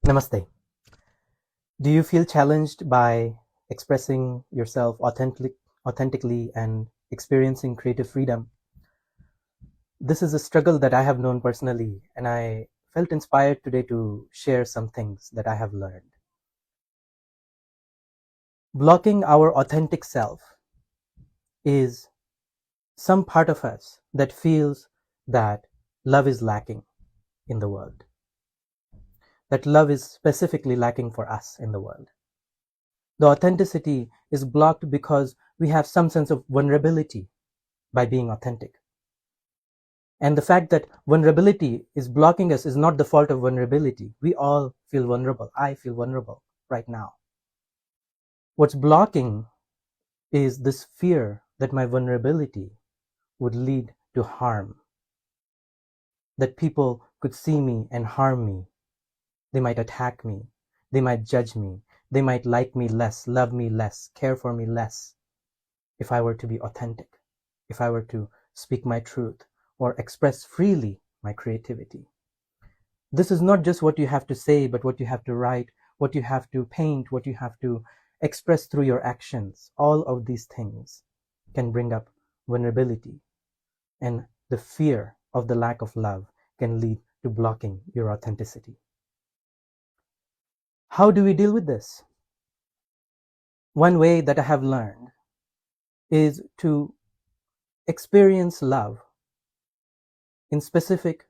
Namaste. Do you feel challenged by expressing yourself authentically and experiencing creative freedom? This is a struggle that I have known personally, and I felt inspired today to share some things that I have learned. Blocking our authentic self is some part of us that feels that love is lacking in the world, that love is specifically lacking for us in the world. The authenticity is blocked because we have some sense of vulnerability by being authentic. And the fact that vulnerability is blocking us is not the fault of vulnerability. We all feel vulnerable. I feel vulnerable right now. What's blocking is this fear that my vulnerability would lead to harm, that people could see me and harm me. They might attack me. They might judge me. They might like me less, love me less, care for me less if I were to be authentic, if I were to speak my truth or express freely my creativity. This is not just what you have to say, but what you have to write, what you have to paint, what you have to express through your actions. All of these things can bring up vulnerability, and the fear of the lack of love can lead to blocking your authenticity. How do we deal with this? One way that I have learned is to experience love in specific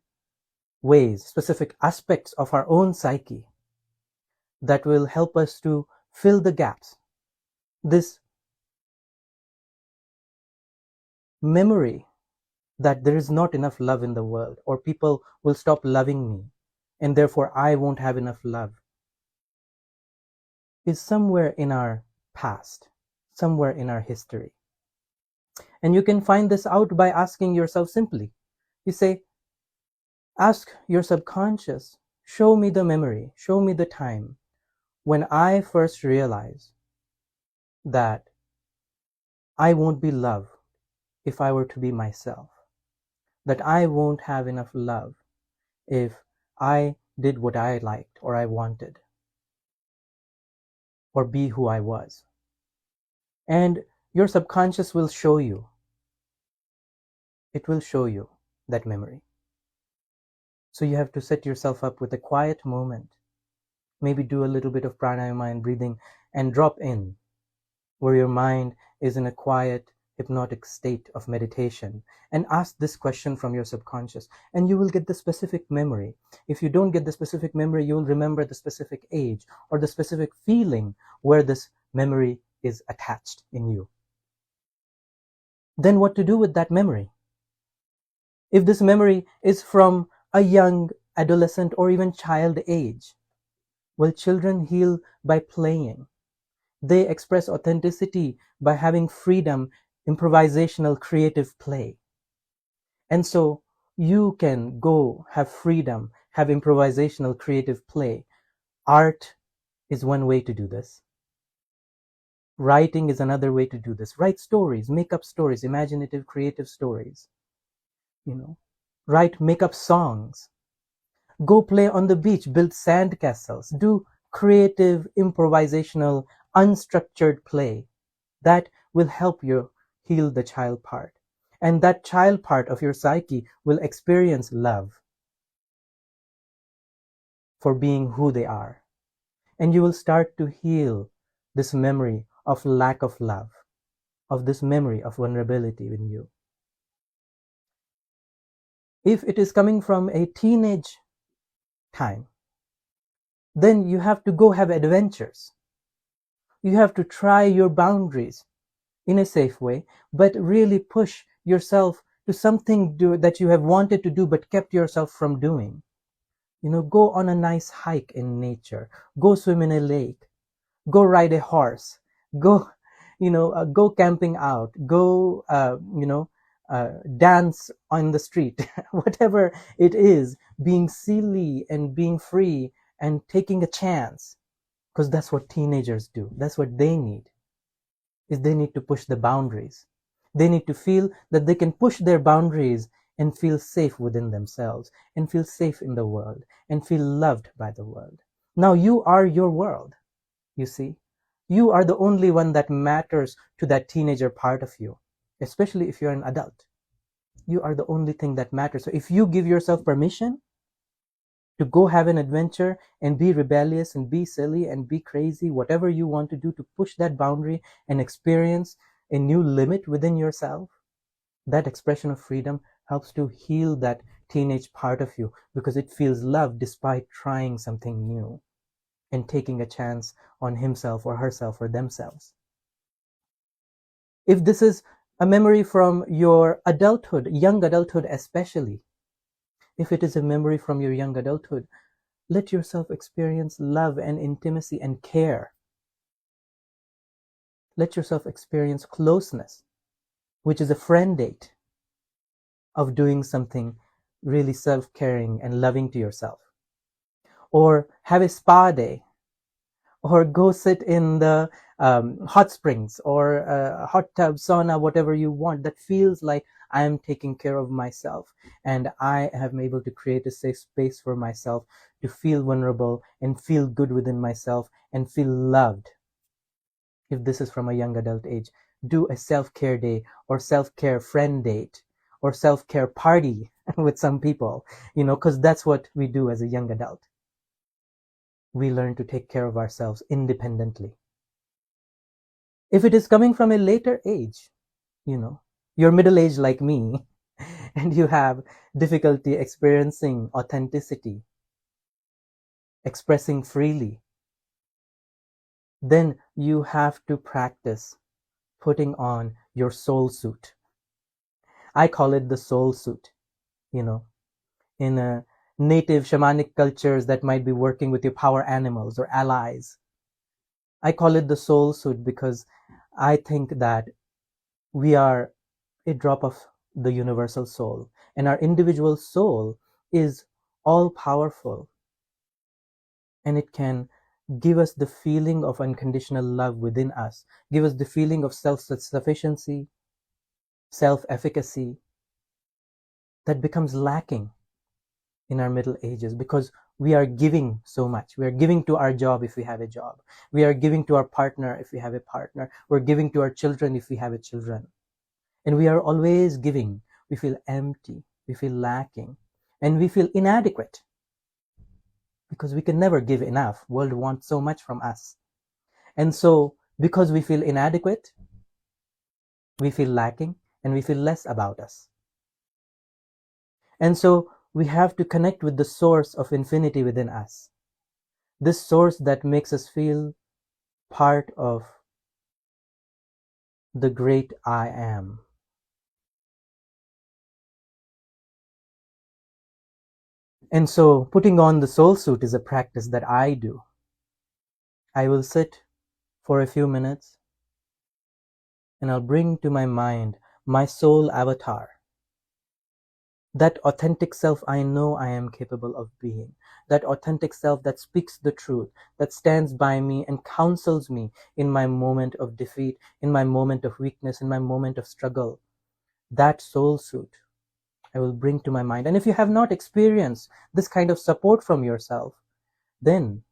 ways, specific aspects of our own psyche that will help us to fill the gaps. This memory that there is not enough love in the world, or people will stop loving me, and therefore I won't have enough love, is somewhere in our past, somewhere in our history. And you can find this out by asking yourself simply. You say, ask your subconscious, show me the memory, show me the time when I first realized that I won't be loved if I were to be myself, that I won't have enough love if I did what I liked or I wanted, or be who I was. And your subconscious will show you. It will show you that memory. So you have to set yourself up with a quiet moment. Maybe do a little bit of pranayama and breathing and drop in where your mind is in a quiet, hypnotic state of meditation, and ask this question from your subconscious, and you will get the specific memory. If you don't get the specific memory, you will remember the specific age or the specific feeling where this memory is attached in you. Then what to do with that memory? If this memory is from a young adolescent or even child age, well, children heal by playing. They express authenticity by having freedom, improvisational, creative play. And so you can go have freedom, have improvisational, creative play. Art is one way to do this. Writing is another way to do this. Write stories, make up stories, imaginative, creative stories. Write, make up songs. Go play on the beach, build sand castles, do creative, improvisational, unstructured play. That will help you heal the child part. And that child part of your psyche will experience love for being who they are. And you will start to heal this memory of lack of love, of this memory of vulnerability in you. If it is coming from a teenage time, then you have to go have adventures. You have to try your boundaries in a safe way, but really push yourself to something that you have wanted to do but kept yourself from doing. Go on a nice hike in nature, go swim in a lake, go ride a horse, go go camping out, go dance on the street. Whatever it is, being silly and being free and taking a chance, because that's what teenagers do. That's what they need, is they need to push the boundaries. They need to feel that they can push their boundaries and feel safe within themselves, and feel safe in the world, and feel loved by the world. Now you are your world, you see. You are the only one that matters to that teenager part of you, especially if you're an adult. You are the only thing that matters. So if you give yourself permission to go have an adventure and be rebellious and be silly and be crazy, whatever you want to do to push that boundary and experience a new limit within yourself, that expression of freedom helps to heal that teenage part of you, because it feels loved despite trying something new and taking a chance on himself or herself or themselves. If this is a memory from your adulthood, young adulthood especially, if it is a memory from your young adulthood, let yourself experience love and intimacy and care. Let yourself experience closeness, which is a friend date of doing something really self-caring and loving to yourself. Or have a spa day, or go sit in the hot springs or a hot tub, sauna, whatever you want, that feels like I am taking care of myself and I have been able to create a safe space for myself to feel vulnerable and feel good within myself and feel loved. If this is from a young adult age, do a self-care day or self-care friend date or self-care party with some people, because that's what we do as a young adult. We learn to take care of ourselves independently. If it is coming from a later age, you're middle-aged like me, and you have difficulty experiencing authenticity, expressing freely, then you have to practice putting on your soul suit. I call it the soul suit, in a native shamanic cultures that might be working with your power animals or allies. I call it the soul suit because I think that we are a drop of the universal soul, and our individual soul is all powerful, and it can give us the feeling of unconditional love within us, give us the feeling of self-sufficiency, self-efficacy that becomes lacking in our middle ages because we are giving so much. We are giving to our job if we have a job. We are giving to our partner if we have a partner. We're giving to our children if we have a children. And we are always giving. We feel empty. We feel lacking. And we feel inadequate because we can never give enough. The world wants so much from us. And so because we feel inadequate, we feel lacking, and we feel less about us. And so we have to connect with the source of infinity within us. This source that makes us feel part of the great I am. And so putting on the soul suit is a practice that I do. I will sit for a few minutes and I'll bring to my mind my soul avatar. That authentic self I know I am capable of being. That authentic self that speaks the truth, that stands by me and counsels me in my moment of defeat, in my moment of weakness, in my moment of struggle. That soul suit I will bring to my mind. And if you have not experienced this kind of support from yourself, then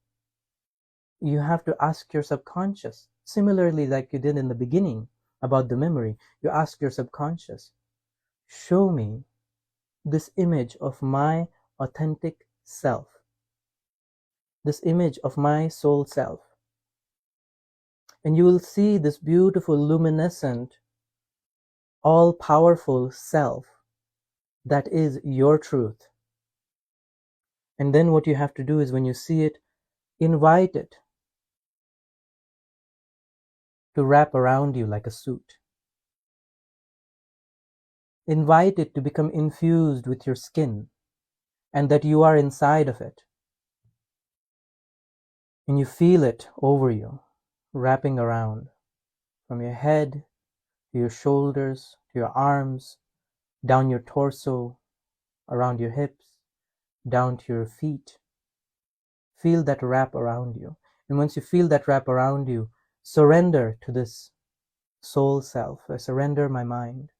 you have to ask your subconscious, similarly like you did in the beginning about the memory, you ask your subconscious, show me this image of my authentic self, this image of my soul self. And you will see this beautiful, luminescent, all-powerful self that is your truth. And then what you have to do is when you see it, invite it to wrap around you like a suit. Invite it to become infused with your skin and that you are inside of it. And you feel it over you, wrapping around from your head to your shoulders, to your arms, down your torso, around your hips, down to your feet. Feel that wrap around you. And once you feel that wrap around you, surrender to this soul self. I surrender my mind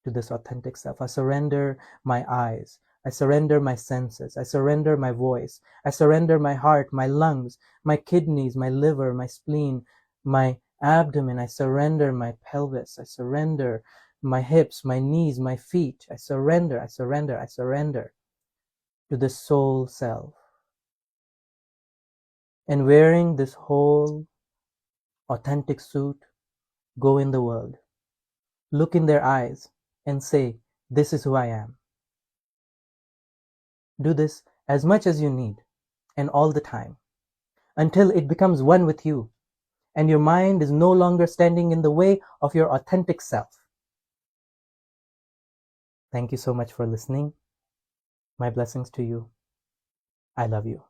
to this authentic self. I surrender my eyes. I surrender my senses. I surrender my voice. I surrender my heart, my lungs, my kidneys, my liver, my spleen, my abdomen. I surrender my pelvis. I surrender my hips, my knees, my feet. I surrender, I surrender, I surrender to the soul self. And wearing this whole authentic suit, go in the world. Look in their eyes and say, this is who I am. Do this as much as you need and all the time until it becomes one with you and your mind is no longer standing in the way of your authentic self. Thank you so much for listening. My blessings to you. I love you.